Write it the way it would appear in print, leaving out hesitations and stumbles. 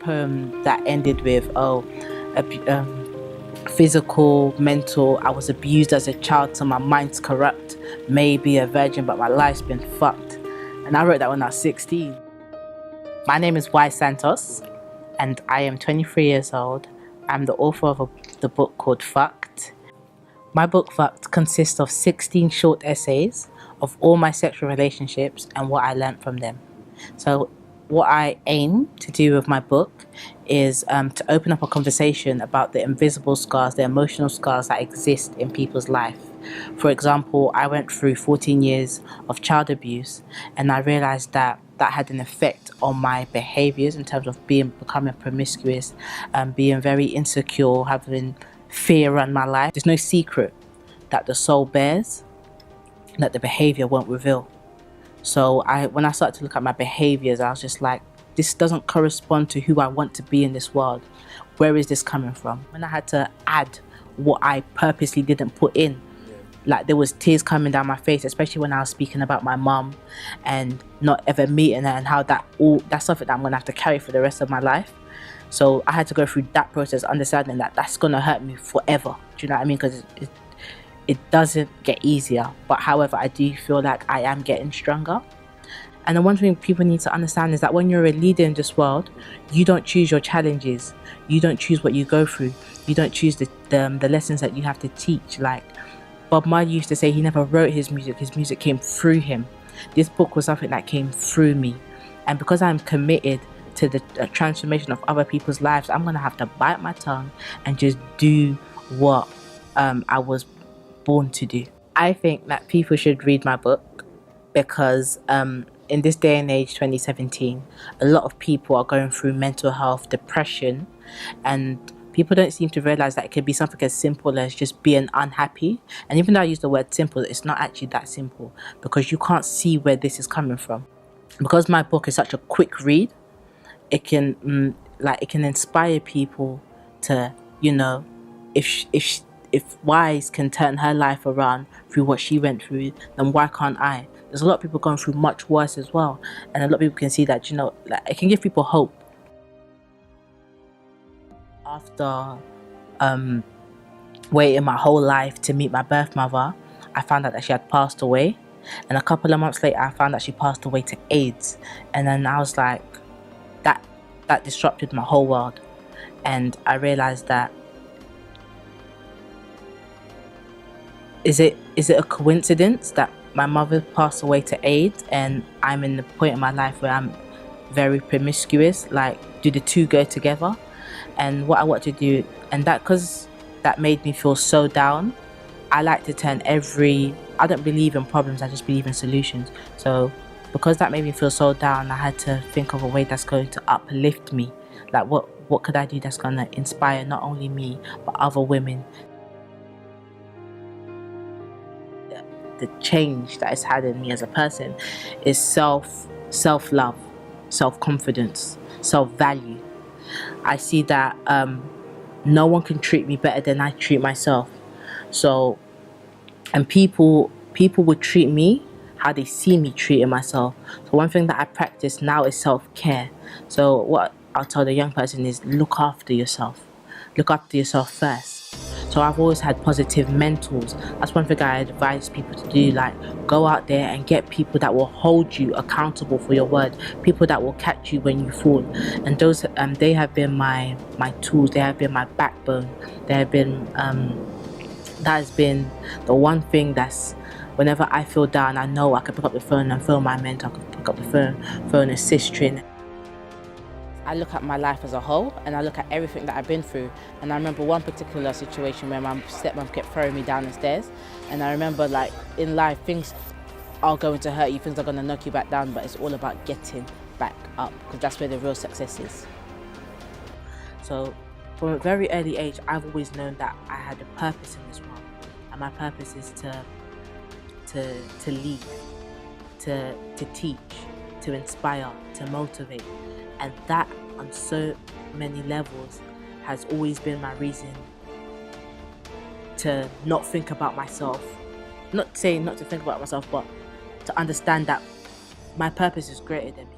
poem that ended with, physical, mental, I was abused as a child, so my mind's corrupt. Maybe a virgin, but my life's been fucked. And I wrote that when I was 16. My name is Wise Santos, and I am 23 years old. I'm the author of the book called Fucked. My book Fucked consists of 16 short essays of all my sexual relationships and what I learned from them. So what I aim to do with my book is to open up a conversation about the invisible scars, the emotional scars that exist in people's life. For example, I went through 14 years of child abuse, and I realized that had an effect on my behaviors in terms of becoming promiscuous, being very insecure, having fear around my life. There's no secret that the soul bears that the behavior won't reveal. So when I started to look at my behaviors, I was just like, this doesn't correspond to who I want to be in this world. Where is this coming from? When I had to add what I purposely didn't put in, like there was tears coming down my face, especially when I was speaking about my mum and not ever meeting her, and how that's something that I'm gonna have to carry for the rest of my life. So I had to go through that process, understanding that that's gonna hurt me forever. Do you know what I mean? Because it doesn't get easier. But however, I do feel like I am getting stronger. And the one thing people need to understand is that when you're a leader in this world, you don't choose your challenges. You don't choose what you go through. You don't choose the lessons that you have to teach. Like Bob Marley used to say, he never wrote his music came through him. This book was something that came through me. And because I'm committed to the transformation of other people's lives, I'm gonna have to bite my tongue and just do what I was born to do. I think that people should read my book because in this day and age, 2017, a lot of people are going through mental health, depression, and people don't seem to realize that it could be something as simple as just being unhappy. And even though I use the word simple, it's not actually that simple, because you can't see where this is coming from. Because my book is such a quick read, it can inspire people to, you know, if Wise can turn her life around through what she went through, then why can't I? There's a lot of people going through much worse as well, and a lot of people can see that, you know, like it can give people hope. After waiting my whole life to meet my birth mother, I found out that she had passed away, and a couple of months later I found that she passed away to AIDS. And then I was like, that disrupted my whole world. And I realized that, is it a coincidence that my mother passed away to AIDS and I'm in the point in my life where I'm very promiscuous? Like, do the two go together? And what I want to do, and that, because that made me feel so down, I like to turn I don't believe in problems, I just believe in solutions. So because that made me feel so down, I had to think of a way that's going to uplift me. Like what could I do that's going to inspire not only me but other women? The change that it's had in me as a person is self-love, self-confidence, self-value. I see that no one can treat me better than I treat myself. So, and people would treat me how they see me treating myself. So one thing that I practice now is self-care. So what I'll tell the young person is, look after yourself. Look after yourself first. So I've always had positive mentors. That's one thing I advise people to do. Like, go out there and get people that will hold you accountable for your word. People that will catch you when you fall. And those, they have been my tools. They have been my backbone. They have been, that has been the one thing that's, whenever I feel down, I know I can pick up the phone and phone my mentor. I can pick up the phone and sister. I look at my life as a whole, and I look at everything that I've been through. And I remember one particular situation where my stepmom kept throwing me down the stairs. And I remember, like, in life, things are going to hurt you, things are going to knock you back down, but it's all about getting back up, because that's where the real success is. So from a very early age, I've always known that I had a purpose in this world. And my purpose is to lead, to teach, to inspire, to motivate. And that, on so many levels, has always been my reason to not think about myself. Not saying not to think about myself, but to understand that my purpose is greater than me.